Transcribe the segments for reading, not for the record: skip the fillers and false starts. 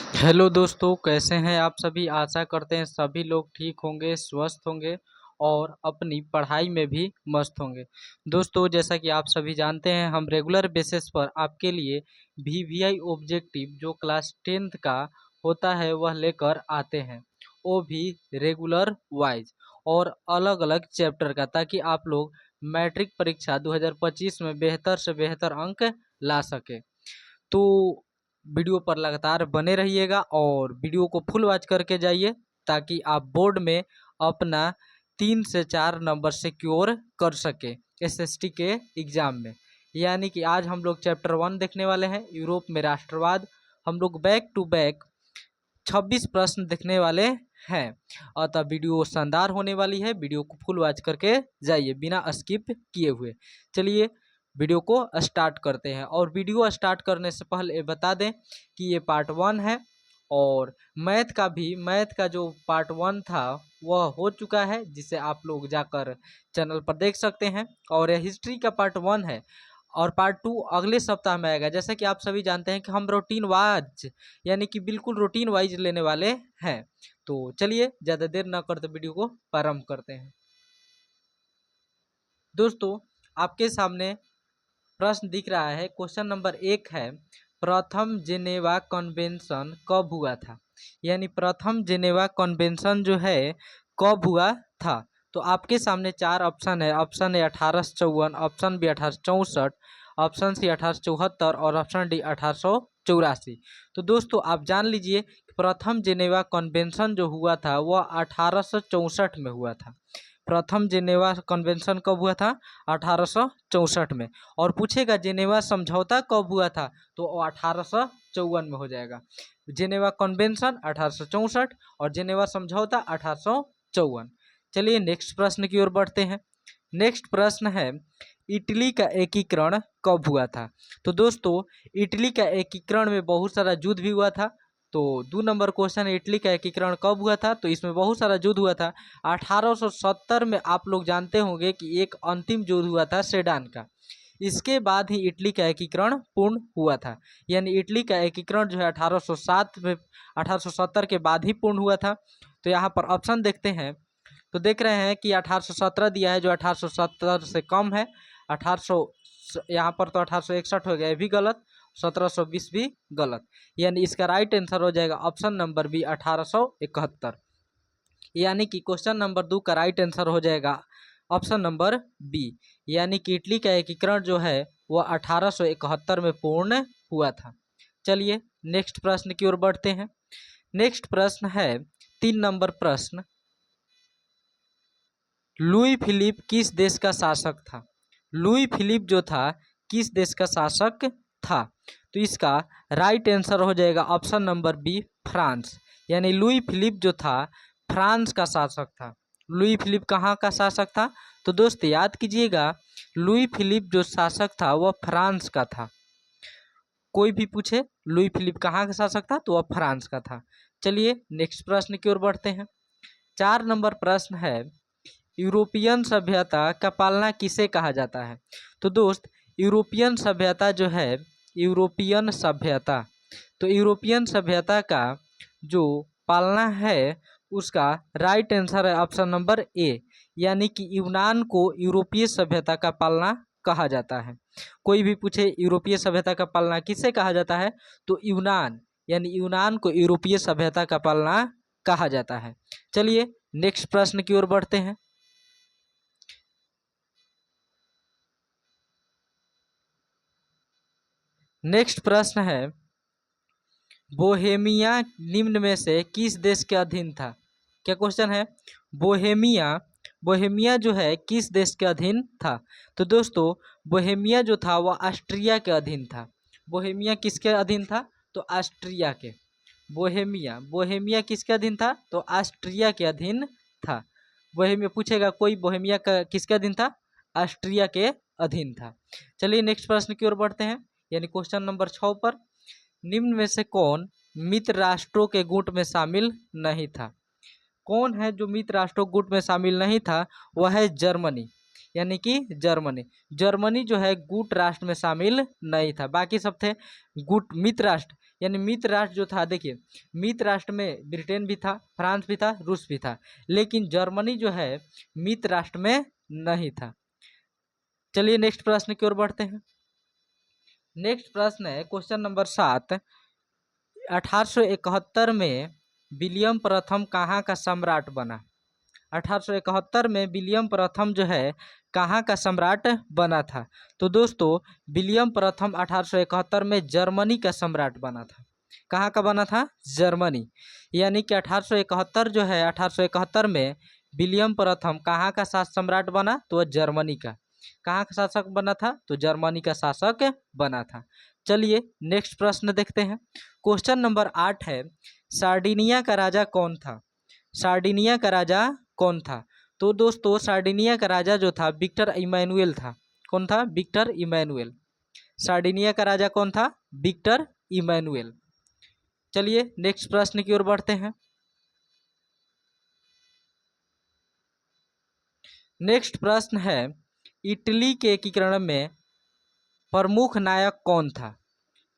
Hello दोस्तों, कैसे हैं आप सभी। आशा करते हैं सभी लोग ठीक होंगे, स्वस्थ होंगे और अपनी पढ़ाई में भी मस्त होंगे। दोस्तों, जैसा कि आप सभी जानते हैं, हम रेगुलर बेसिस पर आपके लिए वीवीआई ऑब्जेक्टिव जो क्लास 10th का होता है वह लेकर आते हैं, वो भी रेगुलर वाइज और अलग अलग चैप्टर का, ताकि आप लोग मैट्रिक परीक्षा 2025 में बेहतर से बेहतर अंक ला सके। तो वीडियो पर लगातार बने रहिएगा और वीडियो को फुल वॉच करके जाइए, ताकि आप बोर्ड में अपना 3 से 4 नंबर सिक्योर कर सके एसएसटी के एग्ज़ाम में। यानी कि आज हम लोग चैप्टर 1 देखने वाले हैं, यूरोप में राष्ट्रवाद। हम लोग बैक टू बैक 26 प्रश्न देखने वाले हैं। अतः वीडियो शानदार होने वाली है, वीडियो को फुल वॉच करके जाइए बिना स्किप किए हुए। चलिए वीडियो को स्टार्ट करते हैं। और वीडियो स्टार्ट करने से पहले बता दें कि ये पार्ट 1 है और मैथ का जो पार्ट 1 था वह हो चुका है, जिसे आप लोग जाकर चैनल पर देख सकते हैं। और यह हिस्ट्री का पार्ट 1 है और पार्ट 2 अगले सप्ताह में आएगा। जैसा कि आप सभी जानते हैं कि हम रूटीन वाइज यानी कि बिल्कुल रूटीन वाइज लेने वाले हैं। तो चलिए ज़्यादा देर न करते वीडियो को प्रारंभ करते हैं। दोस्तों, आपके सामने प्रश्न दिख रहा है। क्वेश्चन नंबर 1 है, प्रथम जेनेवा कन्वेंशन कब हुआ था। यानी प्रथम जेनेवा कन्वेंशन जो है कब हुआ था। तो आपके सामने 4 ऑप्शन है। Option A 1854, option B 1864, option C 1874 और ऑप्शन डी 1884। तो दोस्तों, आप जान लीजिए प्रथम जेनेवा कन्वेंशन जो हुआ था वह 1864 में हुआ था। प्रथम जेनेवा कन्वेंशन कब हुआ था? 1864 में। और पूछेगा जेनेवा समझौता कब हुआ था, तो वो 1854 में हो जाएगा। जेनेवा कन्वेंशन 1864 और जेनेवा समझौता 1854। चलिए नेक्स्ट प्रश्न की ओर बढ़ते हैं। नेक्स्ट प्रश्न है, इटली का एकीकरण कब हुआ था। तो दोस्तों, इटली का एकीकरण में बहुत सारा युद्ध भी हुआ था। तो 2 नंबर क्वेश्चन है, इटली का एकीकरण कब हुआ था। तो इसमें बहुत सारा युद्ध हुआ था। 1870 में आप लोग जानते होंगे कि एक अंतिम युद्ध हुआ था सेडान का। इसके बाद ही इटली का एकीकरण पूर्ण हुआ था। यानी इटली का एकीकरण जो है 1807 में 1870 के बाद ही पूर्ण हुआ था। तो यहाँ पर ऑप्शन देखते हैं तो देख रहे हैं कि 1817 दिया है, जो 1870 से कम है। 1800 यहाँ पर तो 1861 हो गया, ये भी गलत। 1720 भी गलत। यानी इसका राइट आंसर हो जाएगा ऑप्शन नंबर बी 1871। यानी कि क्वेश्चन नंबर 2 का राइट आंसर हो जाएगा ऑप्शन नंबर बी। यानी कि इटली का एकीकरण जो है वह 1871 में पूर्ण हुआ था। चलिए नेक्स्ट प्रश्न की ओर बढ़ते हैं। नेक्स्ट प्रश्न है 3 नंबर प्रश्न, लुई फिलिप किस देश का शासक था। लुई फिलिप जो था किस देश का शासक था। तो इसका राइट आंसर हो जाएगा ऑप्शन नंबर बी, फ्रांस। यानी लुई फिलिप जो था फ्रांस का शासक था। लुई फिलिप कहाँ का शासक था। तो दोस्त याद कीजिएगा, लुई फिलिप जो शासक था वह फ्रांस का था। कोई भी पूछे लुई फिलिप कहाँ का शासक था तो वह फ्रांस का था। चलिए नेक्स्ट प्रश्न की ओर बढ़ते हैं। 4 नंबर प्रश्न है, यूरोपियन सभ्यता का पालना किसे कहा जाता है। तो दोस्त, यूरोपियन सभ्यता जो है, यूरोपियन सभ्यता, तो यूरोपियन सभ्यता का जो पालना है उसका राइट आंसर है ऑप्शन नंबर ए। यानी कि यूनान को यूरोपीय सभ्यता का पालना कहा जाता है। कोई भी पूछे यूरोपीय सभ्यता का पालना किसे कहा जाता है, तो यूनान, यानी यूनान को यूरोपीय सभ्यता का पालना कहा जाता है। चलिए नेक्स्ट प्रश्न की ओर बढ़ते हैं। नेक्स्ट प्रश्न है, बोहेमिया निम्न में से किस देश के अधीन था। क्या क्वेश्चन है, बोहेमिया, बोहेमिया जो है किस देश के अधीन था। तो दोस्तों, बोहेमिया जो था वह ऑस्ट्रिया के अधीन था। बोहेमिया किसके अधीन था, तो ऑस्ट्रिया के। बोहेमिया, बोहेमिया किसके अधीन था, तो ऑस्ट्रिया के अधीन था। बोहेमिया पूछेगा कोई, बोहेमिया का किसके अधीन था, ऑस्ट्रिया के अधीन था। चलिए नेक्स्ट प्रश्न की ओर बढ़ते हैं। यानी क्वेश्चन नंबर 6 पर, निम्न में से कौन मित्र राष्ट्रों के गुट में शामिल नहीं था। कौन है जो मित्र राष्ट्रों गुट में शामिल नहीं था, वह है जर्मनी। यानी कि जर्मनी, जर्मनी जो है गुट राष्ट्र में शामिल नहीं था। बाकी सब थे गुट मित्र राष्ट्र। यानी मित्र राष्ट्र जो था, देखिए मित्र राष्ट्र में ब्रिटेन भी था, फ्रांस भी था, रूस भी था, लेकिन जर्मनी जो है मित्र राष्ट्र में नहीं था। चलिए नेक्स्ट प्रश्न की ओर बढ़ते हैं। नेक्स्ट प्रश्न है क्वेश्चन नंबर 7। 1871 में विलियम प्रथम कहाँ का सम्राट बना? 1871 में विलियम प्रथम जो है कहाँ का सम्राट बना था? तो दोस्तों विलियम प्रथम 1871 में जर्मनी का सम्राट बना था। कहाँ का बना था? जर्मनी। यानी कि 1871 जो है 1871 में विलियम प्रथम कहाँ का शासक सम्राट बना? तो जर्मनी का। कहाँ का शासक बना था? तो जर्मनी का शासक बना था। चलिए नेक्स्ट प्रश्न देखते हैं। क्वेश्चन नंबर 8 है, सार्डिनिया का राजा कौन था? सार्डिनिया का राजा कौन था? तो दोस्तों सार्डिनिया का राजा जो था विक्टर इमैनुएल था। कौन था? Victor Emmanuel. सार्डिनिया का राजा कौन था? Victor Emmanuel. चलिए नेक्स्ट प्रश्न की ओर बढ़ते हैं। नेक्स्ट प्रश्न है, इटली के एकीकरण में प्रमुख नायक कौन था?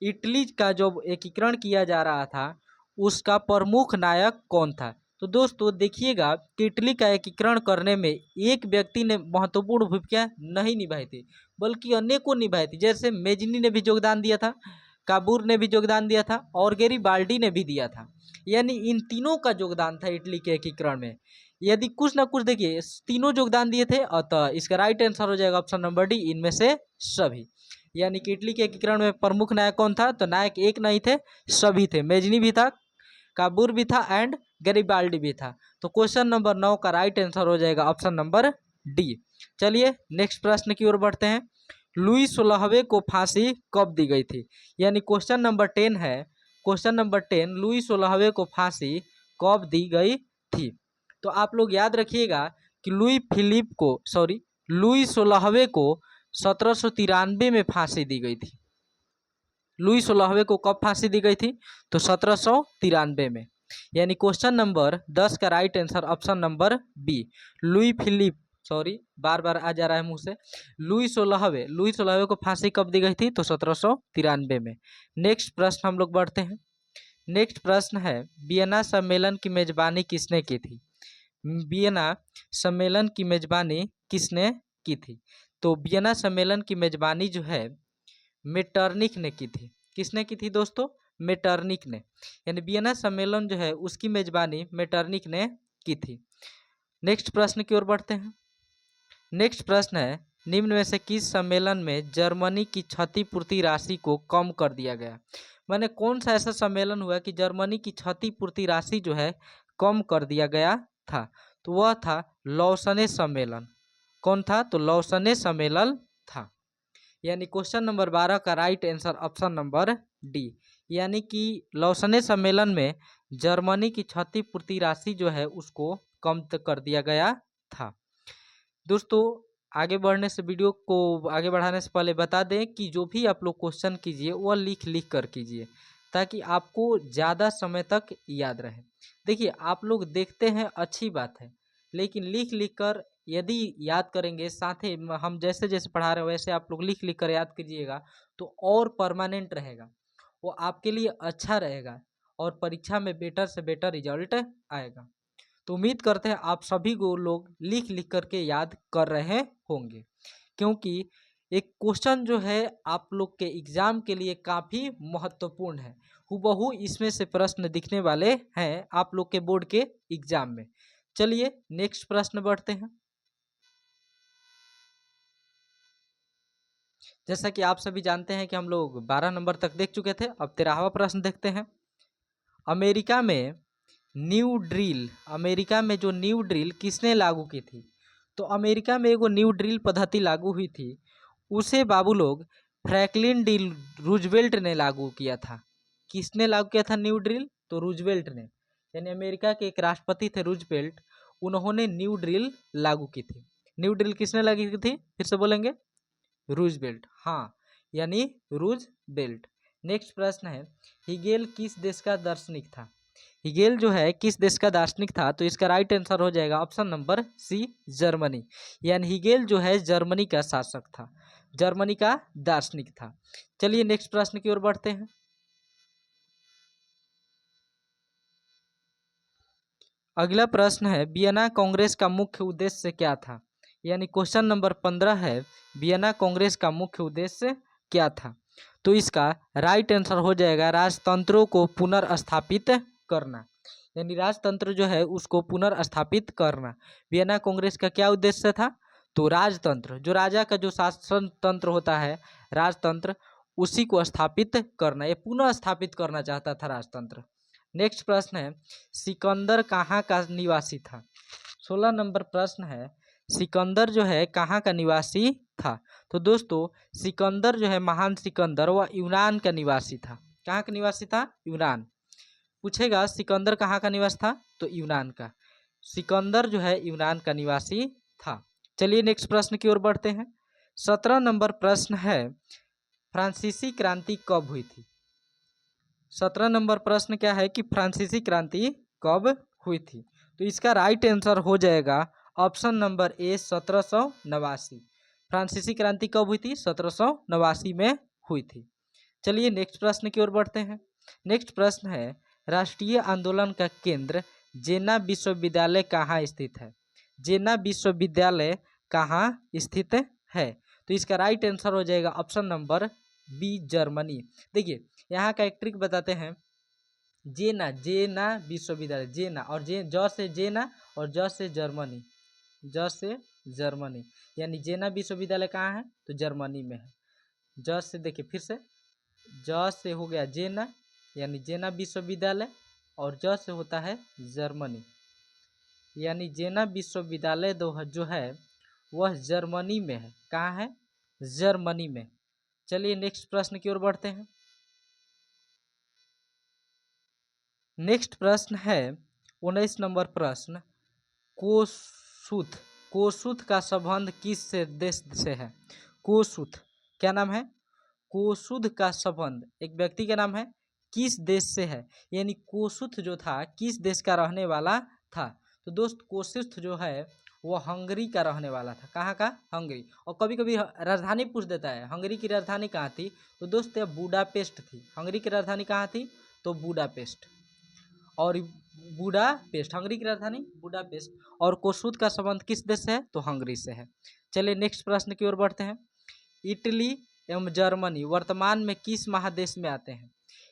इटली का जो एकीकरण किया जा रहा था उसका प्रमुख नायक कौन था? तो दोस्तों देखिएगा कि इटली का एकीकरण करने में एक व्यक्ति ने महत्वपूर्ण भूमिका नहीं निभाई थी, बल्कि अनेकों निभाई थी। जैसे मेजनी ने भी योगदान दिया था, काबूर ने भी योगदान दिया था और गैरीबाल्डी ने भी दिया था। यानी इन तीनों का योगदान था इटली के एकीकरण में। यदि कुछ ना कुछ देखिए तीनों योगदान दिए थे, अतः इसका राइट आंसर हो जाएगा ऑप्शन नंबर डी, इनमें से सभी। यानी कि इटली के एकीकरण में प्रमुख नायक कौन था? तो नायक एक नहीं थे, सभी थे। मेजनी भी था, काबूर भी था एंड गैरीबाल्डी भी था। तो क्वेश्चन नंबर 9 का राइट आंसर हो जाएगा ऑप्शन नंबर डी। चलिए नेक्स्ट प्रश्न की ओर बढ़ते हैं। लुई 16वें को फांसी कब दी गई थी? यानी क्वेश्चन नंबर 10 है। क्वेश्चन नंबर 10, लुई 16वें को फांसी कब दी गई थी? तो आप लोग याद रखिएगा कि लुई 16वें को 1793 में फांसी दी गई थी। लुई 16वें को कब फांसी दी गई थी? तो 1793 में। यानी क्वेश्चन नंबर 10 का right answer option number B, बार बार आ जा रहा है मुंह से। लुई 16वें को फांसी कब दी गई थी? तो 1793 में। नेक्स्ट प्रश्न हम लोग बढ़ते हैं। नेक्स्ट प्रश्न है, वियना सम्मेलन की मेजबानी किसने की थी? वियना सम्मेलन की मेजबानी किसने की थी? तो वियना सम्मेलन की मेजबानी जो है मेटरनिख ने की थी। किसने की थी दोस्तों? मेटरनिख ने। यानी वियना सम्मेलन जो है उसकी मेजबानी मेटरनिख ने की थी। नेक्स्ट प्रश्न की ओर बढ़ते हैं। नेक्स्ट प्रश्न है, निम्न में से किस सम्मेलन में जर्मनी की क्षतिपूर्ति राशि को कम कर दिया गया? माने कौन सा ऐसा सम्मेलन हुआ कि जर्मनी की क्षतिपूर्ति राशि जो है कम कर दिया गया था? तो वह था लौसने सम्मेलन। कौन था? तो लौसने सम्मेलन था। यानी क्वेश्चन नंबर 12 का right answer option number D. यानी कि लौसने सम्मेलन में जर्मनी की क्षतिपूर्ति राशि जो है उसको कम कर दिया गया था। दोस्तों आगे बढ़ने से वीडियो को आगे बढ़ाने से पहले बता दें कि जो भी आप लोग क्वेश्चन कीजिए वह लिख कर कीजिए, ताकि आपको ज़्यादा समय तक याद रहे। देखिए आप लोग देखते हैं अच्छी बात है, लेकिन लिख कर यदि याद करेंगे, साथ ही हम जैसे जैसे पढ़ा रहे हैं वैसे आप लोग लिख कर याद कीजिएगा तो और परमानेंट रहेगा, वो आपके लिए अच्छा रहेगा और परीक्षा में बेटर से बेटर रिजल्ट आएगा। तो उम्मीद करते हैं आप सभी को लोग लिख करके याद कर रहे होंगे, क्योंकि एक क्वेश्चन जो है आप लोग के एग्जाम के लिए काफ़ी महत्वपूर्ण है। हूबहू इसमें से प्रश्न दिखने वाले हैं आप लोग के बोर्ड के एग्जाम में। चलिए नेक्स्ट प्रश्न बढ़ते हैं। जैसा कि आप सभी जानते हैं कि हम लोग 12 नंबर तक देख चुके थे, अब 13वां प्रश्न देखते हैं। अमेरिका में जो न्यू ड्रिल किसने लागू की थी? तो अमेरिका में एगो न्यू ड्रिल पद्धति लागू हुई थी, उसे बाबू लोग फ्रैंकलिन डी रूजवेल्ट ने लागू किया था। किसने लागू किया था न्यू ड्रिल? तो रूजवेल्ट ने। यानी अमेरिका के एक राष्ट्रपति थे रूजवेल्ट, उन्होंने न्यू ड्रिल लागू की थी। न्यू ड्रिल किसने लागू की थी? फिर से बोलेंगे, रूजवेल्ट। हाँ, यानी रूजवेल्ट। नेक्स्ट प्रश्न है, हिगेल किस देश का दार्शनिक था? हिगेल जो है किस देश का दार्शनिक था? तो इसका राइट आंसर हो जाएगा ऑप्शन नंबर सी, जर्मनी। यानी हिगेल जो है जर्मनी का शासक था, जर्मनी का दार्शनिक था। चलिए नेक्स्ट प्रश्न की ओर बढ़ते हैं। अगला प्रश्न है वियना कांग्रेस का मुख्य उद्देश्य क्या था। यानी क्वेश्चन नंबर 15 है वियना कांग्रेस का मुख्य उद्देश्य क्या था। तो इसका राइट आंसर हो जाएगा राजतंत्रों को पुनर्स्थापित करना। यानी राजतंत्र जो है उसको पुनर्स्थापित करना। वियना कांग्रेस का क्या उद्देश्य था। तो राजतंत्र जो राजा का जो शासन तंत्र होता है राजतंत्र उसी को स्थापित करना, ये पुनः स्थापित करना चाहता था राजतंत्र। नेक्स्ट प्रश्न है सिकंदर कहाँ का निवासी था। 16 नंबर प्रश्न है सिकंदर जो है कहाँ का निवासी था। तो दोस्तों सिकंदर जो है महान सिकंदर वह यूनान का निवासी था। कहाँ का निवासी था। यूनान। पूछेगा सिकंदर कहाँ का निवासी था तो यूनान का। सिकंदर जो है यूनान का निवासी था। चलिए नेक्स्ट प्रश्न की ओर बढ़ते हैं। 17 नंबर प्रश्न है फ्रांसीसी क्रांति कब हुई थी। 17 नंबर प्रश्न क्या है कि फ्रांसीसी क्रांति कब हुई थी। तो इसका राइट आंसर हो जाएगा ऑप्शन नंबर ए 1789। फ्रांसीसी क्रांति कब हुई थी 1789 में हुई थी। चलिए नेक्स्ट प्रश्न की ओर बढ़ते हैं। नेक्स्ट प्रश्न है राष्ट्रीय आंदोलन का केंद्र जेना विश्वविद्यालय कहाँ स्थित है। जेना विश्वविद्यालय कहाँ स्थित है। तो इसका राइट आंसर हो जाएगा ऑप्शन नंबर बी जर्मनी। देखिए यहाँ का एक ट्रिक बताते हैं। जेना जेना विश्वविद्यालय जेना और ज से जेना और ज से जर्मनी, ज से जर्मनी यानी जेना विश्वविद्यालय कहाँ है तो जर्मनी में है। ज से देखिए फिर से ज से हो गया जेना यानी जेना विश्वविद्यालय और ज से होता है जर्मनी यानी जेना विश्वविद्यालय जो है वह जर्मनी में है। कहाँ है जर्मनी में। चलिए नेक्स्ट प्रश्न की ओर बढ़ते हैं। नेक्स्ट प्रश्न है 19 नंबर प्रश्न कोसुथ। कोसुथ का संबंध किस से देश से है। कोसुथ क्या नाम है। कोसुथ का संबंध एक व्यक्ति का नाम है किस देश से है। यानी कोसुथ जो था किस देश का रहने वाला था। तो दोस्त कोसुथ जो है वो हंगरी का रहने वाला था। कहाँ का हंगरी। और कभी कभी राजधानी पूछ देता है हंगरी की राजधानी कहाँ थी। तो दोस्त यह बुडापेस्ट थी। हंगरी की राजधानी कहाँ थी तो बुडापेस्ट। और बुडापेस्ट हंगरी की राजधानी बुडापेस्ट। और कोसुथ का संबंध किस देश से है तो हंगरी से है। चलिए नेक्स्ट प्रश्न की ओर बढ़ते हैं। इटली एवं जर्मनी वर्तमान में किस महादेश में आते हैं।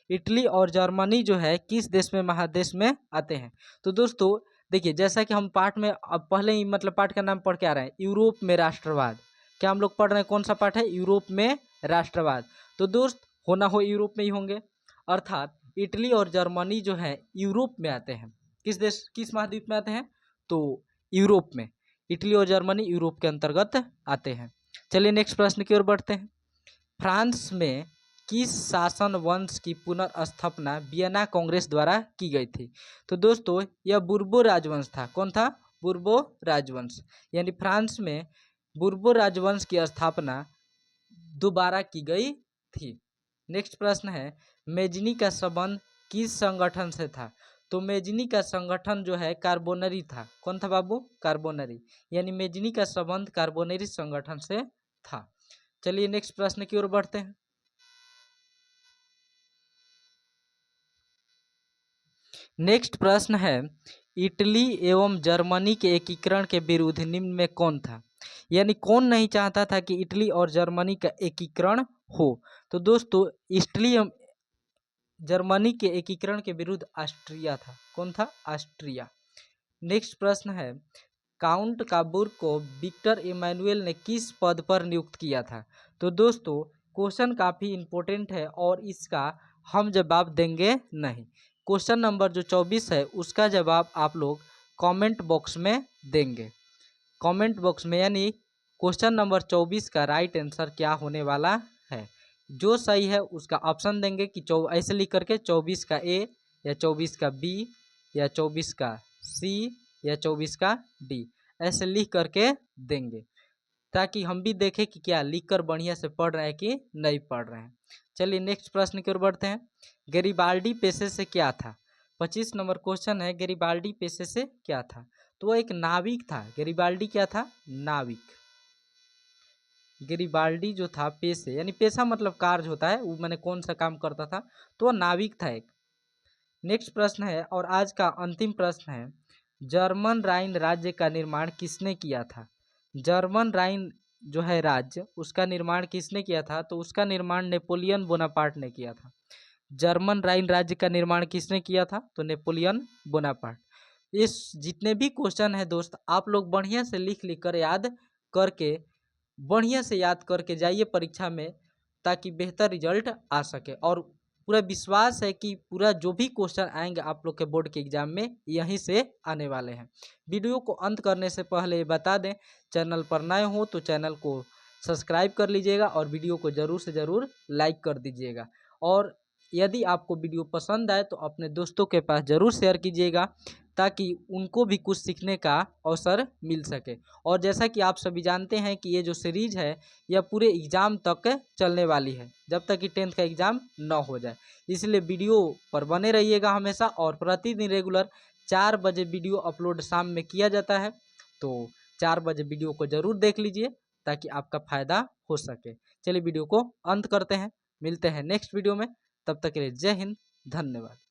इटली और जर्मनी जो है किस देश में महादेश में आते हैं। तो दोस्तों देखिए जैसा कि हम पाठ में अब पहले ही मतलब पाठ का नाम पढ़ के आ रहे हैं यूरोप में राष्ट्रवाद। क्या हम लोग पढ़ रहे हैं कौन सा पाठ है यूरोप में राष्ट्रवाद। तो दोस्त होना हो यूरोप में ही होंगे। अर्थात इटली और जर्मनी जो है यूरोप में आते हैं। किस देश किस महाद्वीप में आते हैं तो यूरोप में। इटली और जर्मनी यूरोप के अंतर्गत आते हैं। चलिए नेक्स्ट प्रश्न की ओर बढ़ते हैं। फ्रांस में किस शासन वंश की पुनर्स्थापना वियना कांग्रेस द्वारा की गई थी। तो दोस्तों यह बुर्बो राजवंश था। कौन था बुर्बो राजवंश। यानी फ्रांस में बुर्बो राजवंश की स्थापना दोबारा की गई थी। नेक्स्ट प्रश्न है मेजनी का संबंध किस संगठन से था। तो मेजनी का संगठन जो है कार्बोनरी था। कौन था बाबू कार्बोनरी। यानी मेजनी का संबंध कार्बोनरी संगठन से था। चलिए नेक्स्ट प्रश्न की ओर बढ़ते हैं। नेक्स्ट प्रश्न है इटली एवं जर्मनी के एकीकरण के विरुद्ध निम्न में कौन था। यानी कौन नहीं चाहता था कि इटली और जर्मनी का एकीकरण हो। तो दोस्तों इटली एवं जर्मनी के एकीकरण के विरुद्ध ऑस्ट्रिया था। कौन था ऑस्ट्रिया। नेक्स्ट प्रश्न है काउंट काबूर को विक्टर इमैनुअल ने किस पद पर नियुक्त किया था। तो दोस्तों क्वेश्चन काफ़ी इम्पोर्टेंट है और इसका हम जवाब देंगे नहीं। क्वेश्चन नंबर जो 24 है उसका जवाब आप लोग कमेंट बॉक्स में देंगे। कमेंट बॉक्स में यानी क्वेश्चन नंबर 24 का राइट आंसर क्या होने वाला है। जो सही है उसका ऑप्शन देंगे कि ऐसे लिख करके 24 का ए या 24 का बी या 24 का सी या 24 का डी ऐसे लिख करके देंगे ताकि हम भी देखें कि क्या लिखकर बढ़िया से पढ़ रहे हैं कि नहीं पढ़ रहे हैं। चलिए नेक्स्ट प्रश्न की ओर बढ़ते हैं। गैरिबाल्डी पेशे से क्या था। 25 नंबर क्वेश्चन है गैरिबाल्डी पेशे से क्या था। तो वो एक नाविक था। गैरिबाल्डी क्या था नाविक। गैरिबाल्डी जो था पेशे यानी पेशा मतलब कार्य होता है वो मैंने कौन सा काम करता था तो वह नाविक था एक। नेक्स्ट प्रश्न है और आज का अंतिम प्रश्न है जर्मन राइन राज्य का निर्माण किसने किया था? जर्मन राइन जो है राज्य, उसका निर्माण किसने किया था? तो उसका निर्माण नेपोलियन बोनापार्ट ने किया था। जर्मन राइन राज्य का निर्माण किसने किया था? तो नेपोलियन बोनापार्ट। इस जितने भी क्वेश्चन है दोस्त, आप लोग बढ़िया से लिख लिख कर याद करके, बढ़िया से याद करके जाइए परीक्षा में, ताकि बेहतर रिजल्ट आ सके। और पूरा विश्वास है कि पूरा जो भी क्वेश्चन आएंगे आप लोग के बोर्ड के एग्जाम में यहीं से आने वाले हैं। वीडियो को अंत करने से पहले बता दें, चैनल पर नए हो तो चैनल को सब्सक्राइब कर लीजिएगा और वीडियो को ज़रूर से ज़रूर लाइक कर दीजिएगा। और यदि आपको वीडियो पसंद आए तो अपने दोस्तों के पास ज़रूर शेयर कीजिएगा, ताकि उनको भी कुछ सीखने का अवसर मिल सके। और जैसा कि आप सभी जानते हैं कि ये जो सीरीज है यह पूरे एग्ज़ाम तक चलने वाली है, जब तक कि 10th का एग्ज़ाम न हो जाए। इसलिए वीडियो पर बने रहिएगा हमेशा। और प्रतिदिन रेगुलर 4 बजे वीडियो अपलोड शाम में किया जाता है, तो 4 बजे वीडियो को ज़रूर देख लीजिए ताकि आपका फ़ायदा हो सके। चलिए वीडियो को अंत करते हैं, मिलते हैं नेक्स्ट वीडियो में। तब तक के लिए जय हिंद, धन्यवाद।